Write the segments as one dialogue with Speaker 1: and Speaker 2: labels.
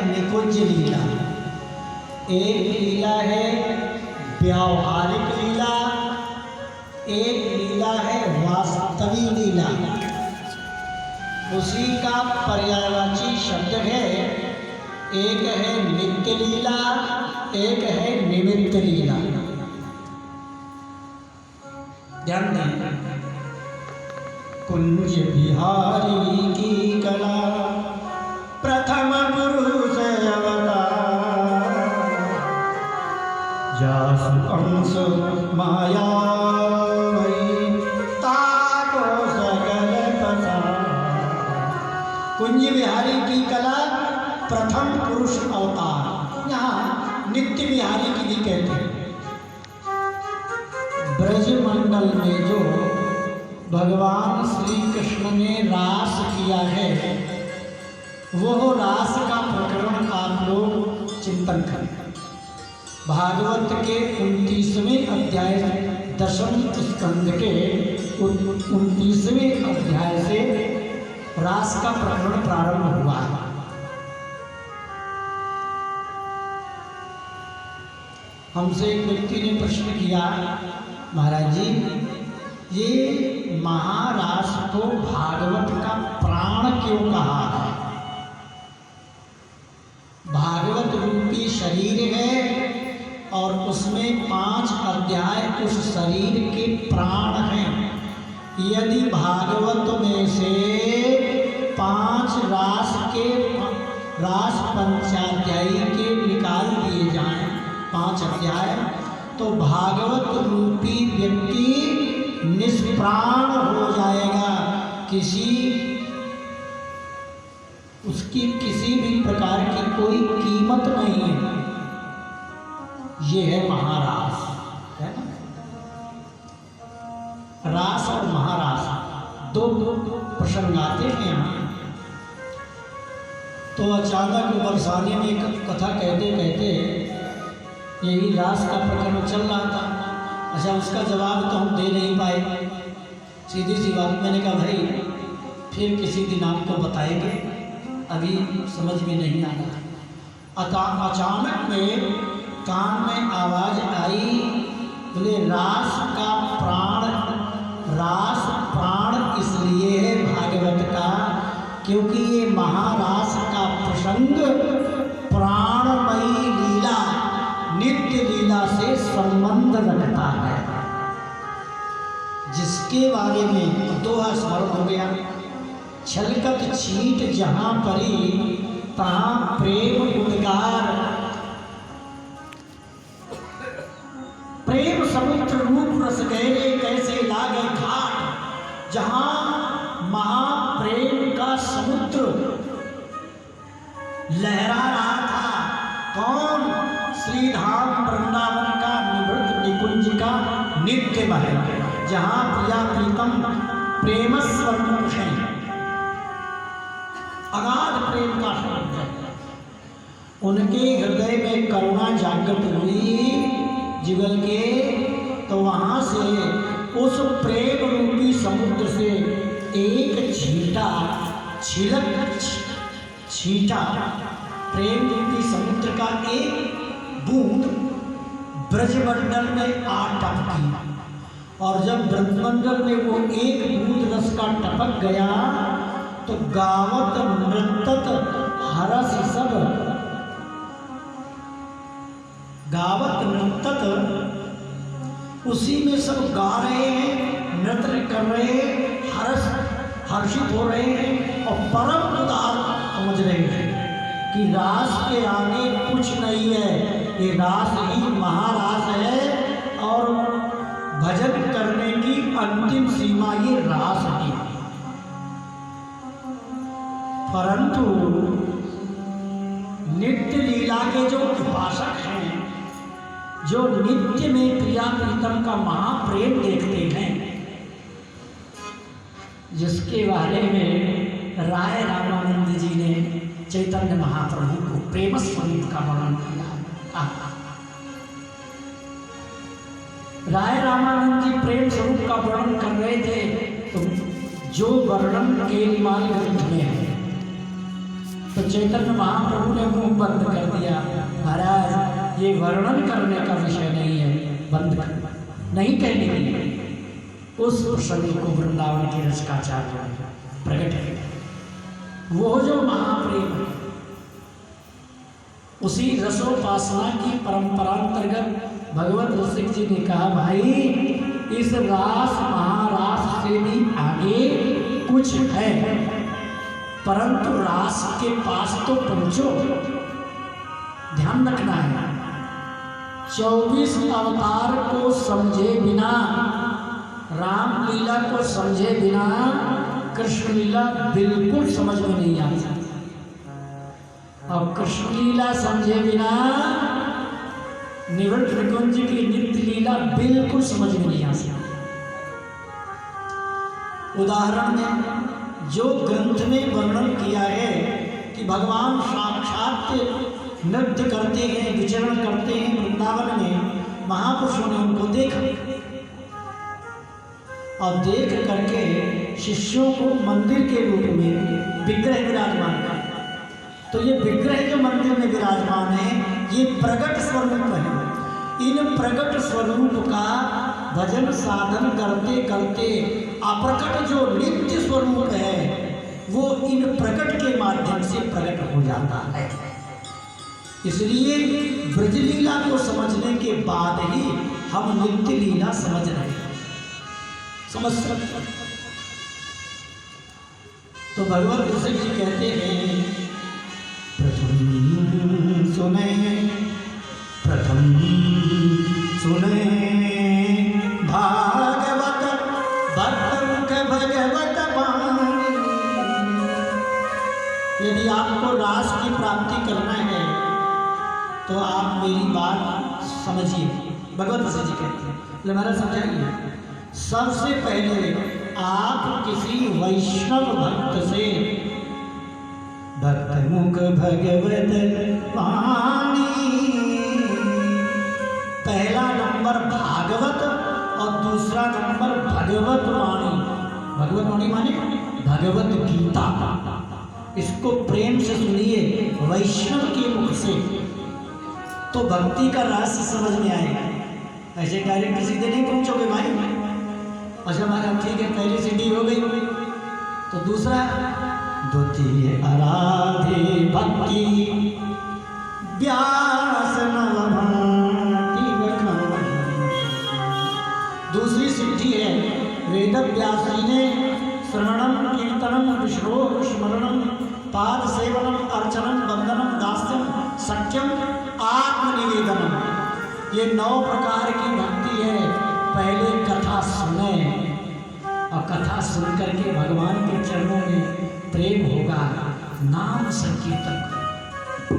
Speaker 1: निकुंज लीला, एक लीला है व्यावहारिक लीला, एक लीला है वास्तविक लीला। उसी का पर्यायवाची शब्द है, एक है नित्य लीला, एक है निमित्त लीला। ध्यान दें, कुंज बिहारी की कला प्रथम पुरुष अवतार, जासु अंश माया ताको सकल पसार। कुंज बिहारी की कला प्रथम पुरुष अवतार, यहाँ नित्य बिहारी की भी कहते हैं। ब्रजमंडल में जो भगवान श्री कृष्ण ने रास किया है, वो रास का प्रकरण आप लोग चिंतन करें। भागवत के 29वें अध्याय 10वें स्कंद के 29वें अध्याय से रास का प्रकरण प्रारंभ हुआ है। हमसे एक व्यक्ति ने प्रश्न किया, महाराज जी, ये महारास को भागवत का प्राण क्यों कहा है? भागवत रूपी शरीर है और उसमें 5 अध्याय उस शरीर के प्राण हैं। यदि भागवत में से 5 रास पंचाध्यायी के निकाल दिए जाएं, 5 अध्याय, तो भागवत रूपी व्यक्ति निष्प्राण हो जाएगा। उसकी किसी भी प्रकार की कोई कीमत नहीं है। ये है महारास, है ना? रास और महारास दो प्रसंग आते हैं यहाँ। तो अचानक बरसाने में एक कथा कहते कहते यही रास का प्रकरण चल रहा था। अच्छा, उसका जवाब तो हम दे नहीं पाए। सीधी सी बात, मैंने कहा भाई फिर किसी दिन आपको बताएंगे, अभी समझ में नहीं आ रहा। अचानक में कान में आवाज आई, बोले रास का प्राण, रास प्राण इसलिए है भागवत का क्योंकि ये महारास का प्रसंग प्राणमयी लीला, नित्य लीला से संबंध रखता है, जिसके बारे में दोहा स्मरण हो गया। छलकत छींट जहाँ परी तहाँ प्रेम उद्गार, प्रेम समुद्र रूप रस गहरे कैसे लागे घाट। जहाँ महाप्रेम का समुद्र लहरा रहा था, कौन? श्रीधाम वृंदावन का निवृत्त निकुंज का नित्य महल, जहाँ प्रिया प्रीतम प्रेम स्वरूप है, अगाध प्रेम का समुद्र। उनके हृदय में करुणा जागृत हुई जुगल के, तो वहाँ से उस प्रेम रूपी समुद्र से एक छींटा प्रेम रूपी समुद्र का एक बूंद ब्रजमंडल में आ टपकी। और जब ब्रजमंडल में वो एक बूंद रस का टपक गया तो गावत नृत्यत हरस सब, गावत नृत्यत, उसी में सब गा रहे हैं, नृत्य कर रहे हैं, हर्षित हो रहे हैं और परम उदार समझ रहे हैं कि रास के आगे कुछ नहीं है, ये रास ही महारास है और भजन करने की अंतिम सीमा ये रास है। परंतु नित्य लीला के जो उपासक हैं, जो नित्य में प्रिया प्रीतम का महाप्रेम देखते हैं, जिसके बारे में राय रामानंद जी ने चैतन्य महाप्रभु को प्रेम स्वरूप का वर्णन किया। राय रामानंद जी प्रेम स्वरूप का वर्णन कर रहे थे, तो जो वर्णन केलीमाल ग्रंथ में है, तो चैतन्य महाप्रभु ने मुंह बंद कर दिया, महाराज ये वर्णन करने का विषय नहीं है, बंद कर, नहीं कहने के लिए। उस प्रसंग को वृंदावन के रसिकाचार्य प्रकट है। वो जो महाप्रेम है, उसी रसोपासना की परंपरांतर्गत भगवत रसिक जी ने कहा, भाई इस रास महारास से भी आगे कुछ है, परंतु रास के पास तो पहुंचो। ध्यान रखना है, 24 अवतार को समझे बिना, राम लीला को समझे बिना कृष्ण लीला बिल्कुल समझ में नहीं आ सकती, और कृष्ण लीला समझे बिना निवृत्त निकुंज की नित्य लीला बिल्कुल समझ में नहीं आ सकती। उदाहरण में जो ग्रंथ में वर्णन किया है कि भगवान साक्षात नृत्य करते हैं, विचरण करते हैं वृंदावन में, महापुरुषों ने उनको देखा और देख करके शिष्यों को मंदिर के रूप में विग्रह विराजमान कर। तो ये विग्रह जो मंदिर में विराजमान है, ये प्रकट स्वरूप है। इन प्रकट स्वरूप का भजन साधन करते करते अप्रकट जो नित्य स्वरूप है वो इन प्रकट के माध्यम से प्रकट हो जाता है। इसलिए ब्रज लीला को समझने के बाद ही हम नित्य लीला समझ रहे हैं, समझ सकते। तो भगवत रसिक जी कहते हैं, प्रथम सुने भागवत भक्त भगवत वाणी। यदि आपको रास की प्राप्ति करना है तो आप मेरी बात समझिए। भगवत रसिक जी कहते हैं, हमारा समझाइए। सबसे पहले आप किसी वैष्णव भक्त से भक्त मुख भगवत वाणी, पहला नंबर भागवत और दूसरा नंबर भगवत वाणी। भगवत वाणी माने भगवत गीता। इसको प्रेम से सुनिए वैष्णव के मुख से, तो भक्ति का रहस्य समझ में आएगा। ऐसे डायरेक्ट सीधे नहीं पहुंचोगे भाई। अच्छा हमारा ठीक है, पहली सीढ़ी हो गई, तो दूसरा द्वितीय आराधे भक्ति व्यास नवभारती बखान। दूसरी सिद्धि है वेद व्यास जी ने श्रवणम कीर्तनम विश्रोह स्मरणम पाद सेवनम अर्चनम वंदनम दास्यम सत्यम आत्मनिवेदनम, ये 9 प्रकार की भक्ति है। पहले कथा सुने और कथा सुन करके भगवान के चरणों में प्रेम होगा, नाम संकीर्तन करो,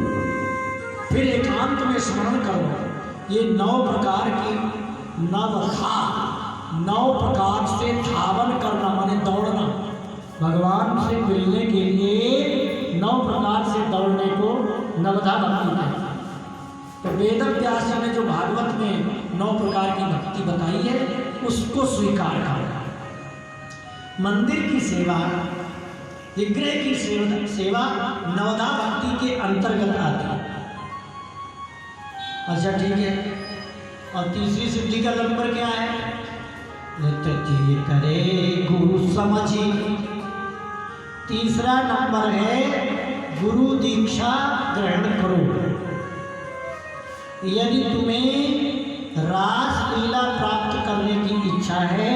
Speaker 1: फिर एकांत में स्मरण करो। ये 9 प्रकार की नवधा, 9 प्रकार से धावन करना माने दौड़ना, भगवान से मिलने के लिए 9 प्रकार से दौड़ने को नवधा भक्ति है। तो वेद व्यास जी ने जो भागवत में 9 प्रकार की भक्ति बताई है उसको स्वीकार करो। मंदिर की सेवा, विग्रह की सेवा नवधा भक्ति के अंतर्गत आती है। अच्छा ठीक है, और तीसरी सिद्धि का नंबर क्या है? नित्य करे गुरु समझी। तीसरा नंबर है गुरु दीक्षा ग्रहण करो। यदि तुम्हें रास लीला प्राप्त करने की इच्छा है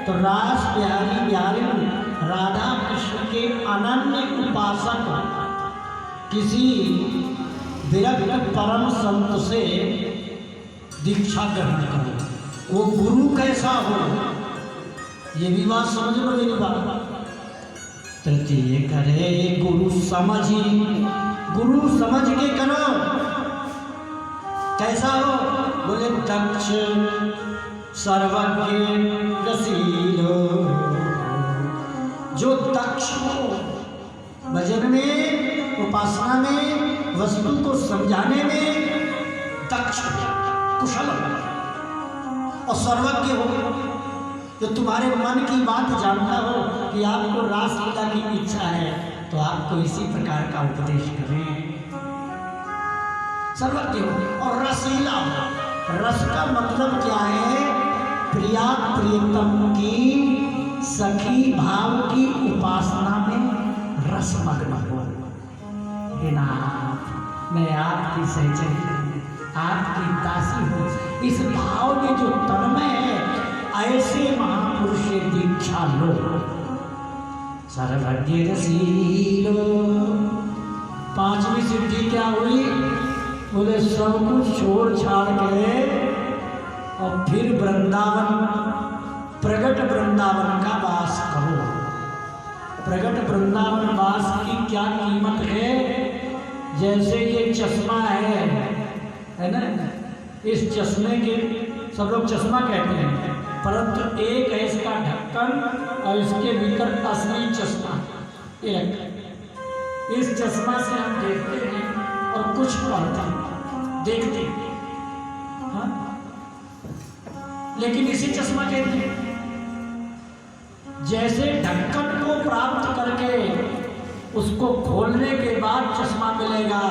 Speaker 1: तो रास बिहारी राधा कृष्ण के अनन्य उपासक किसी विरक्त परम संत से दीक्षा ग्रहण करो। वो गुरु कैसा हो, ये भी बात समझ लो मेरी बात। तृतीय करे गुरु समझी, गुरु समझ के करो। कैसा हो? बोले दक्ष सर्वज्ञ रसीलो, जो दक्ष हो भजन में, उपासना में, वस्तु को समझाने में दक्ष, कुशल हो और सर्वज्ञ हो। जो तुम्हारे मन की बात जानता हो कि आपको रासलीला की इच्छा है, तो आपको इसी प्रकार का उपदेश करें। सर्वज्ञ हो और रसलीला हो। रस का मतलब क्या है? प्रिया प्रियतम की सखी भाव की उपासना में रसमग्न हो। हे नाथ, मैं आपकी सहचरी हूँ, आपकी दासी हूँ। इस भाव में जो तन्मय है, ऐसे महापुरुष से दीक्षा लो। सर्वज्ञ रसीलो। पांचवी सिद्धि क्या हुई? बोले सब कुछ छोड़ छाड़ के और फिर वृंदावन, प्रगट वृंदावन का वास करो। प्रगट वृंदावन वास की क्या कीमत है? जैसे ये चश्मा है ना, इस चश्मे के सब लोग चश्मा कहते हैं, परंतु एक है इसका ढक्कन और इसके भीतर असली चश्मा ये रखा। इस चश्मा से हम देखते हैं और कुछ पढ़ते हैं, देखते हैं, हाँ? लेकिन इसी चश्मा कहते हैं। जैसे ढक्कन को प्राप्त करके उसको खोलने के बाद चश्मा मिलेगा।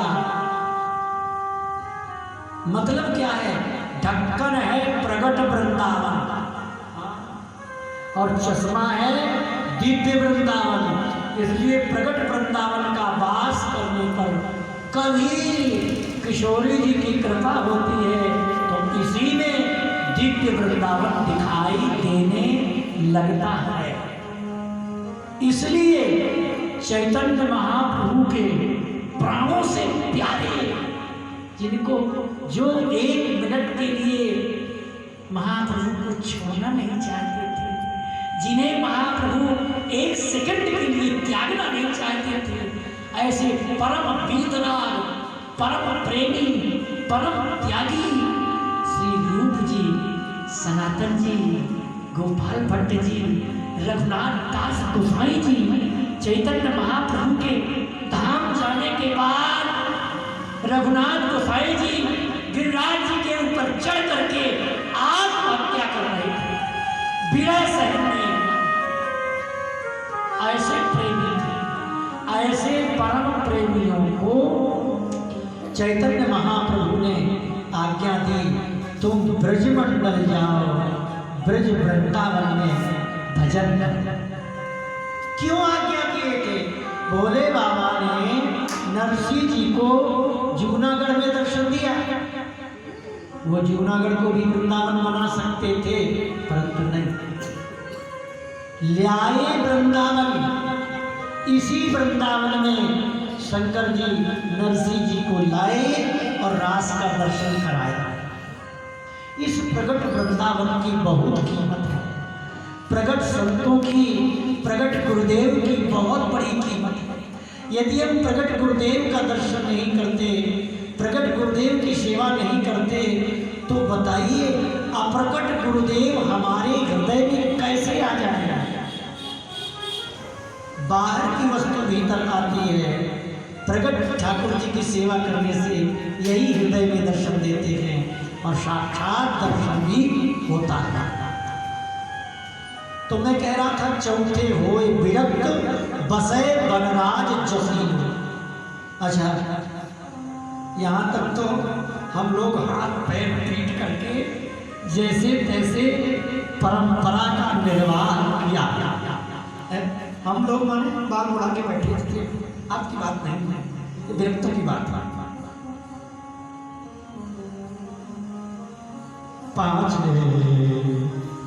Speaker 1: मतलब क्या है? ढक्कन है प्रगट वृंदावन और चश्मा है दिव्य वृंदावन। इसलिए प्रगट वृंदावन का वास करने पर कभी किशोरी जी की कृपा होती है तो इसी में दिव्य वृंदावन दिखाई देने लगता है। इसलिए चैतन्य महाप्रभु के प्राणों से प्यारे, जिनको जो एक मिनट के लिए महाप्रभु को छोड़ना नहीं चाहते थे, जिन्हें महाप्रभु एक सेकंड के लिए त्यागना नहीं चाहते थे, ऐसे परम वीतराग, परम प्रेमी, परम त्यागी श्री रूप जी, सनातन जी, गोपाल भट्ट जी, रघुनाथ दास गोसाई जी, चैतन्य महाप्रभु के धाम जाने के बाद रघुनाथ गोसाई जी गिरिराज जी के ऊपर चढ़ करके आत्महत्या कर रहे थे, विरह सहने। ऐसे प्रेमी थे, ऐसे परम प्रेमियों को चैतन्य महाप्रभु ने आज्ञा दी, तुम ब्रजमंडल जाओ, ब्रज वृंदावन में भजन कर। क्यों आज्ञा किए थे? भोले बाबा ने नरसिंह जी को जूनागढ़ में दर्शन दिया। वो जूनागढ़ को भी वृंदावन बना सकते थे, परंतु नहीं, ल्याए वृंदावन। इसी वृंदावन में शंकर जी नरसिंह जी को लाए और रास का दर्शन कराया। इस प्रगट वृंदावन की बहुत कीमत है। प्रगट संतों की, प्रगट गुरुदेव की बहुत बड़ी कीमत है। यदि हम प्रगट गुरुदेव का दर्शन नहीं करते, प्रगट गुरुदेव की सेवा नहीं करते, तो बताइए अप्रकट गुरुदेव हमारे हृदय में कैसे आ जाएगा? बाहर की वस्तु भीतर आती है। प्रगट ठाकुर जी की सेवा करने से यही हृदय में दर्शन देते हैं और साक्षात दर्शन भी होता है। तो मैं कह रहा था, चौथे होए विरक्त बसे बनराज जसीन। अच्छा, यहाँ तक तो हम लोग हाथ पैर पीट करके जैसे तैसे परंपरा का निर्वाह किया। हम लोग माने बाल उड़ा के बैठे थे, आपकी बात नहीं है, विरक्तों की बात है।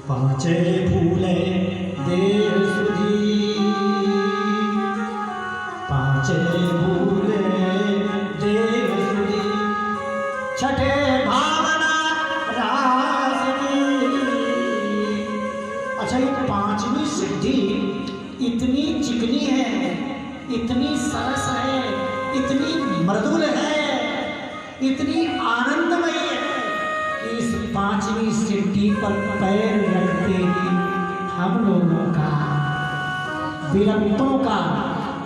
Speaker 1: पांचे भूले देह सुधी, पांचे भूले देह सुधी, छठे भावना रास की। अच्छा, ये पांचवी सिद्धि इतनी चिकनी है, इतनी सरस है, इतनी मृदुल है, इतनी आनंदमयी है। इस पांचवी सिद्धि पर पैर रखते ही हम लोगों का, विरक्तों का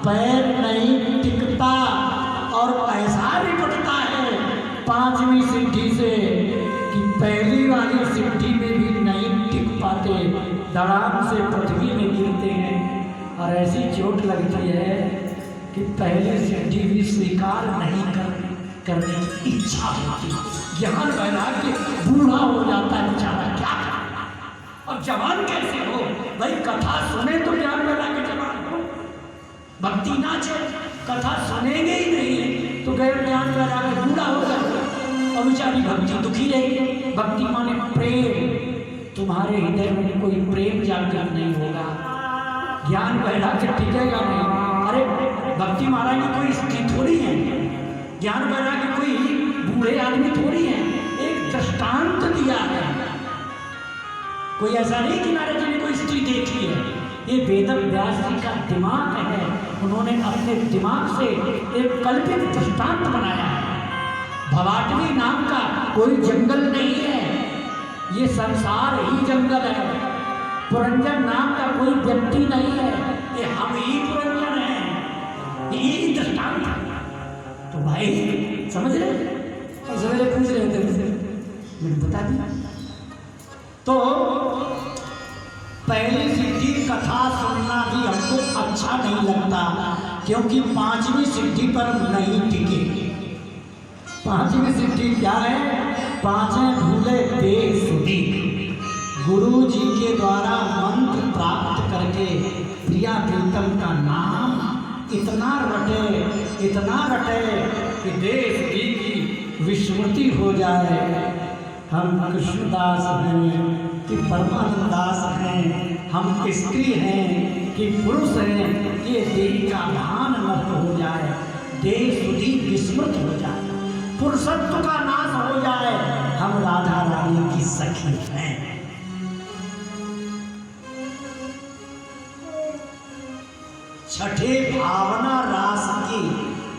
Speaker 1: पैर नहीं टिकता और ऐसा निपटता है पांचवी सिद्धि से कि पहली वाली सिद्धि में भी नहीं टिक पाते। धड़ाम से पृथ्वी में गिरते हैं और ऐसी चोट लगती है कि पहले सिद्धि भी स्वीकार नहीं करने की इच्छा होती। ज्ञान वैराग्य बूढ़ा हो जाता है बेचारा, क्या करना। अब जवान कैसे हो भाई? कथा सुने तो ज्ञान वैराग्य जवान हो, भक्ति ना चले, कथा सुनेंगे ही नहीं तो गैर ज्ञान वैराग्य बूढ़ा हो जाएगा और बेचारी भक्ति दुखी रहेगी। भक्ति माने प्रेम, तुम्हारे हृदय में कोई प्रेम जागृत नहीं होगा, ज्ञान वैराग्य टिकेगा नहीं। अरे भक्ति महाराज की कोई स्त्री थोड़ी है, ज्ञान वैराग्य कोई बूढ़े आदमी थोड़ी है। एक दृष्टांत दिया है, कोई ऐसा नहीं कि महाराज जी ने कोई स्त्री देखी है। ये वेद व्यास जी का दिमाग है, उन्होंने अपने दिमाग से एक कल्पित दृष्टांत बनाया है। भवाटवी नाम का कोई जंगल नहीं है, ये संसार ही जंगल है। पुरंजन नाम का कोई व्यक्ति नहीं है, ये हम ही पुरंजन हैं। ये दृष्टांत तो भाई समझ रहे? तो सवेरे पूछ रहे थे मुझसे, मैंने बता दिया। तो पहली सिद्धि कथा सुनना भी हमको अच्छा नहीं लगता, क्योंकि पांचवी सिद्धि पर नहीं टिके। पांचवी सिद्धि क्या है? पांचवें भूले देह सुधी। गुरु जी के द्वारा मंत्र प्राप्त करके प्रिया प्रीतम का नाम इतना रटे कि देह सुधी की विस्मृति हो जाए। हम कृष्णदास हैं कि परमानंदास हैं, हम स्त्री हैं कि पुरुष हैं, ये देह का भान नष्ट हो जाए, देह सुधी विस्मृत हो जाए, पुरुषत्व का नाश हो जाए। हम राधा रानी की सखी हैं। छठे भावना रास की,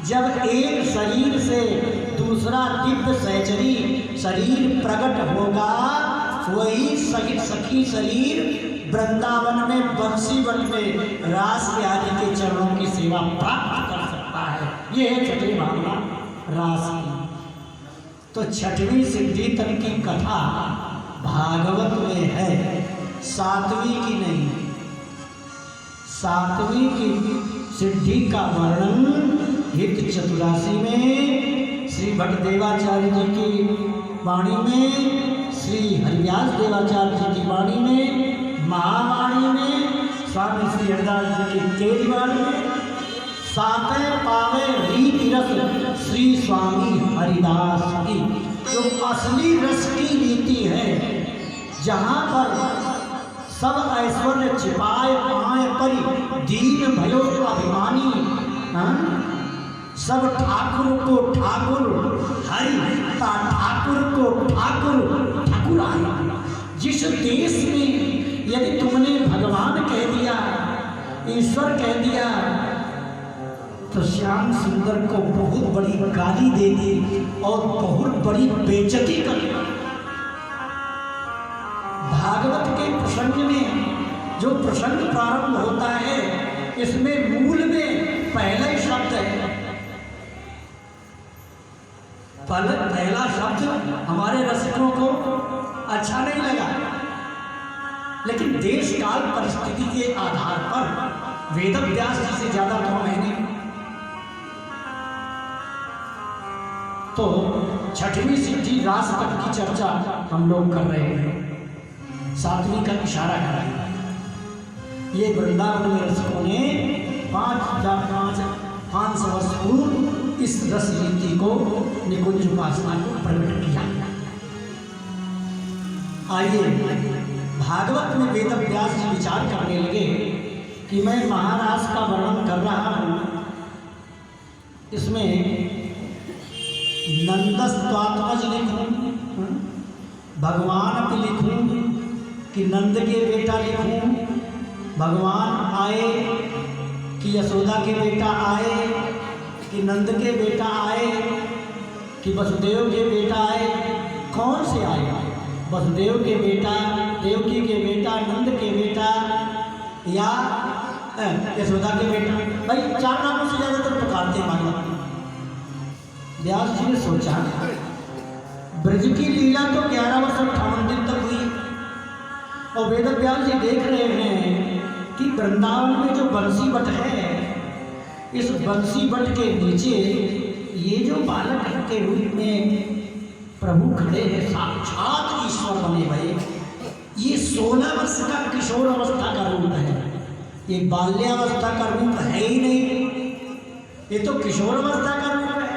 Speaker 1: जब एक शरीर से दूसरा दिव्य सहचरी शरीर प्रकट होगा, वही सखी शरीर वृंदावन में बंसी बन में रास आदि के चरणों की सेवा प्राप्त कर सकता है। ये है छठी भावना रास की। तो छठवीं सिद्धि तक की कथा भागवत में है, सातवीं की नहीं। सातवीं की सिद्धि का वर्णन हित चतुरासी में, श्री भट्ट देवाचार्य जी की वाणी में, श्री हरिव्यास देवाचार्य जी की वाणी में, महावाणी में, स्वामी श्री हरिदास जी की तेरी वाणी में, सातवें पावे रीति रस श्री स्वामी हरिदास की, जो असली रस की रीति है, जहाँ पर सब ऐश्वर्य छिपाए पाए परि दीन भयो अभिमानी, सब ठाकुर को ठाकुर हरि ता ठाकुर को ठाकुर ठाकुराई। जिस देश में यदि तुमने भगवान कह दिया, ईश्वर कह दिया, तो श्याम सुंदर को बहुत बड़ी गाली दे दी और बहुत बड़ी बेइज्जती कर दी। भागवत के प्रसंग में जो प्रसंग प्रारंभ होता है, इसमें मूल में पहला ही शब्द है। पहला शब्द हमारे रसिकों को अच्छा नहीं लगा, लेकिन देश काल परिस्थिति के आधार पर वेद व्यास जी से ज्यादा तो मैंने। तो छठवीं सिद्धि रास तक की चर्चा हम लोग कर रहे हैं, सातवीं का इशारा कर रहे हैं। ये वृंदावन में रसिकों ने 5,500 वर्ष पूर्व इस रस रीति को, निकुंज उपासना को प्रकट किया। आइए भागवत में वेद व्यास जी विचार करने लगे कि मैं महारास का वर्णन कर रहा हूँ, इसमें नंदस्त्वात्मज लिखूं, भगवान भी लिखूं कि नंद के बेटा लिखूं, भगवान आए कि यशोदा के बेटा आए, कि नंद के बेटा आए, कि वसुदेव के बेटा आए, कौन से आए? वसुदेव के बेटा, देवकी के बेटा, नंद के बेटा या यशोदा के बेटा? भाई 4 नामों से ज़्यादातर पुकारते हैं। व्यास जी ने सोचा ब्रज की लीला तो 11 वर्ष 58 दिन तक हुई और वेद व्यास जी देख रहे हैं कि वृंदावन में जो बंसी बट है, इस बंसी बट के नीचे ये जो बालक के रूप में प्रभु खड़े हैं, साक्षात ईश्वर बने हुए, ये 16 वर्ष का किशोर अवस्था का रूप है। ये बाल्यावस्था का रूप है ही नहीं, ये तो किशोर अवस्था का रूप है।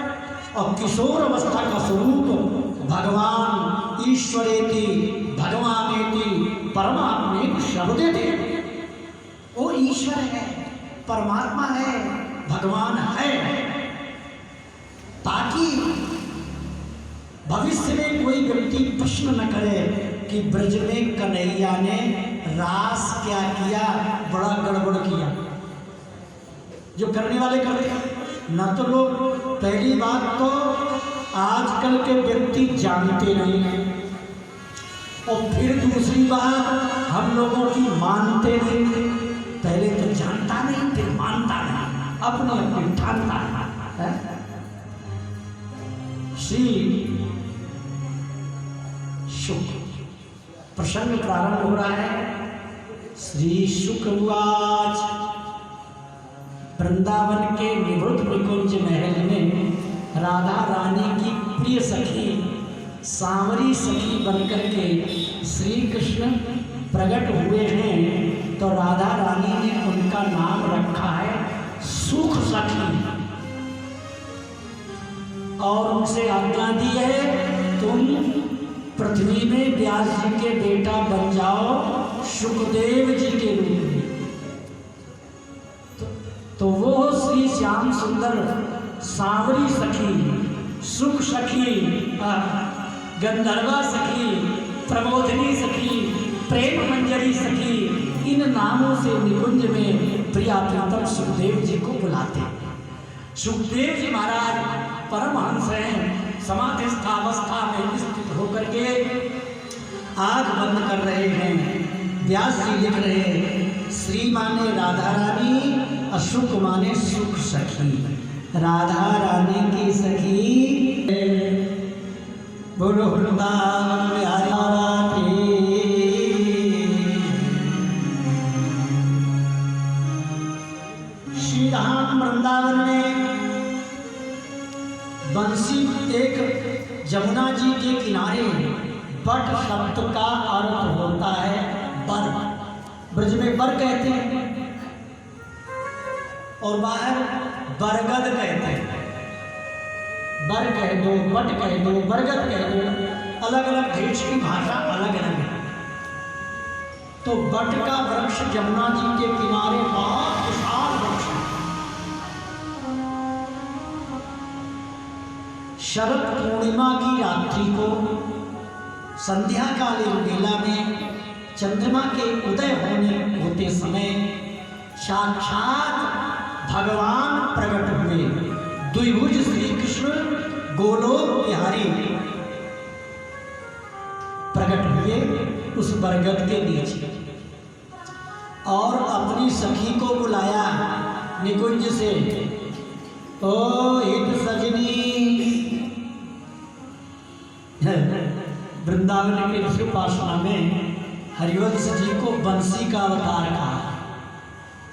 Speaker 1: और किशोर अवस्था का स्वरूप भगवान ईश्वरेति भगवानेति परमात्मे शब्दे थे। वो ईश्वर है, परमात्मा है, भगवान है, ताकि भविष्य में कोई व्यक्ति प्रश्न न करे कि ब्रज में कन्हैया ने रास क्या किया, बड़ा गड़बड़ किया। जो करने वाले करते हैं न, तो लोग, पहली बात तो आजकल के व्यक्ति जानते नहीं हैं, और फिर दूसरी बात हम लोगों की मानते नहीं। पहले तो जानता नहीं, फिर मानता नहीं, अपने अपने ठानता है। श्री शुक प्रसंग प्रारंभ हो रहा है। श्री शुक उवाच, वृंदावन के निवृत्त निकुंज महल में राधा रानी की प्रिय सखी सांवरी सखी बनकर के श्री कृष्ण प्रकट हुए हैं, तो राधा रानी ने उनका नाम रखा है सुख सखी, और उनसे आज्ञा दी है तुम पृथ्वी में व्यास जी के बेटा बन जाओ सुखदेव जी के रूप में। तो वो श्री श्याम सुंदर सांवरी सखी, सुख सखी, गंधर्वा सखी, प्रबोधिनी सखी, प्रेम मंजरी सखी, इन नामों से निकुंज में प्रिया प्रीतम सुखदेव जी को बुलाते। सुखदेव जी महाराज परमहंस हैं, समाधिस्थ अवस्था में स्थित होकर के आग बंद कर रहे हैं। व्यास जी लिख रहे हैं, श्री माने राधा रानी, अशुक माने सुख सखी। राधा रानी की सखी बोलो वृंदावन बिहारी श्री धाम वृंदावन में बंसी एक जमुना जी के किनारे, बट शब्द का अर्थ होता है बर, ब्रज में बर कहते हैं और बाहर बरगद कहते हैं। बर कह दो, बट कह दो, बरगद कह दो, अलग अलग देश की भाषा अलग अलग है। तो बट का वृक्ष जमुना जी के किनारे बहुत विशाल वृक्ष है। शरद पूर्णिमा की रात्रि को संध्या कालीन बेला में चंद्रमा के उदय होते समय साक्षात भगवान प्रकट हुए। द्विभुज श्री कृष्ण गोलोक बिहारी प्रकट हुए उस बरगद के नीचे, और अपनी सखी को बुलाया निकुंज से, ओ हित सजनी। वृंदावन के ऋषि उपासना में हरिवंश जी को बंसी का अवतार कहा।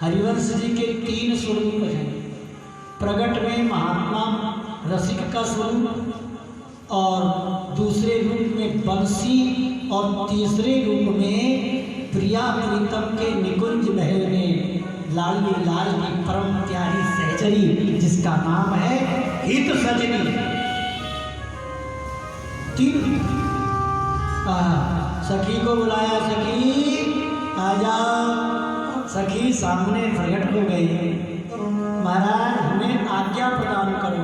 Speaker 1: हरिवंश जी के 3 स्वरूप हैं, प्रगट में महात्मा रसिक का स्वरूप, और दूसरे रूप में बंसी, और तीसरे रूप में प्रिया प्रीतम के निकुंज महल में लाली लाल की परम प्यारी सहचरी जिसका नाम है हित सजनी। 3 सखी को बुलाया, सखी आ जाओ। सखी सामने प्रकट हो गई है। महाराज हमें आज्ञा प्रदान करो।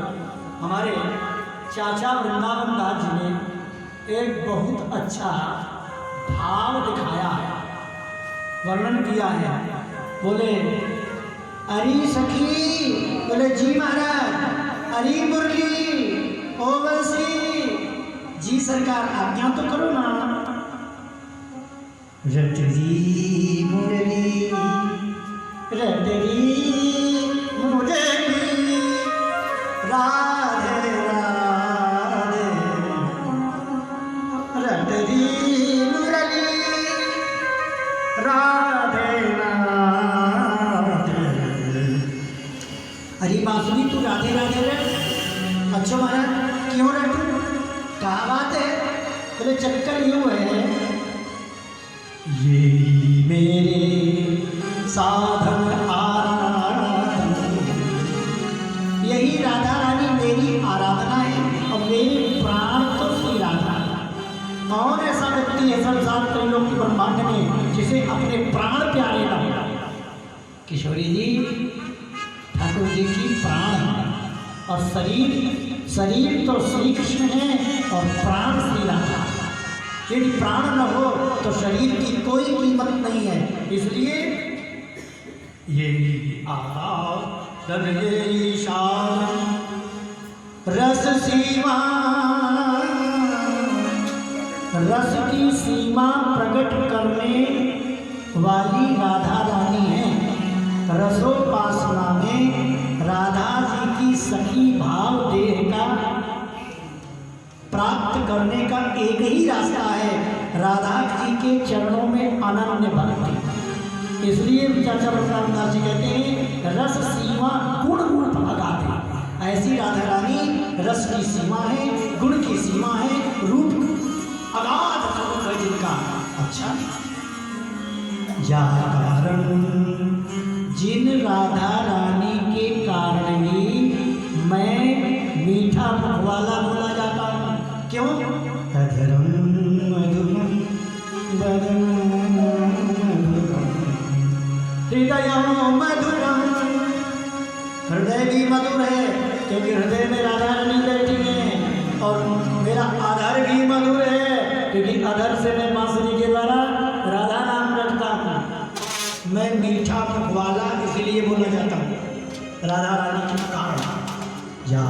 Speaker 1: हमारे चाचा वृंदावन दास जी ने एक बहुत अच्छा भाव दिखाया है, वर्णन किया है। बोले अरे सखी, बोले जी महाराज, अरे मुरली, ओ बंसी जी सरकार, आज्ञा तो करो ना। रटरी मुरली, रटरी मुरली, राधे राधे, रटरी मुरली, अरे बांसुरी तू राधे राधे रट। अच्छा महाराज क्यों रटूं, क्या बात है? बोले चक्कर यूँ है, ये मेरे साधन आराधन, यही राधा रानी मेरी आराधना है और मेरे प्राण तो श्री राधा। कौन ऐसा व्यक्ति है संसार त्रिलोक की ब्रह्मांड में जिसे अपने प्राण प्यारे ना? किशोरी जी, ठाकुर जी की प्राण और शरीर तो श्री कृष्ण है और प्राण श्री राधा। यदि प्राण न हो तो शरीर की कोई कीमत नहीं है। इसलिए ये आराधन ये शान रस सीमा, रस की सीमा प्रकट करने वाली राधा रानी है। रसोपासना में राधा जी की सखी भाव देह का प्राप्त करने का एक ही रास्ता है, राधा जी के चरणों में अनन्य भक्ति। इसलिए चाचा रामदास जी कहते हैं रस सीमा गुण रूप अगाधे। ऐसी राधा रानी रस की सीमा है, गुण की सीमा है, रूप अगाध स्वरूप है जिनका। अच्छा, या कारण जिन राधा रानी के कारण ही मैं मीठा मुखवाला बोला जाता हूँ। क्यों? अधरम मधुरम बदन हृदय मधुरम, हृदय भी मधुर है क्योंकि हृदय में राधा रानी बैठी है, और मेरा आधार भी मधुर है क्योंकि अधर से मैं बांसुरी के द्वारा राधा नाम रखता हूँ। मैं मीठा मुखवाला इसलिए बोला जाता हूँ राधा रानी के कारण। या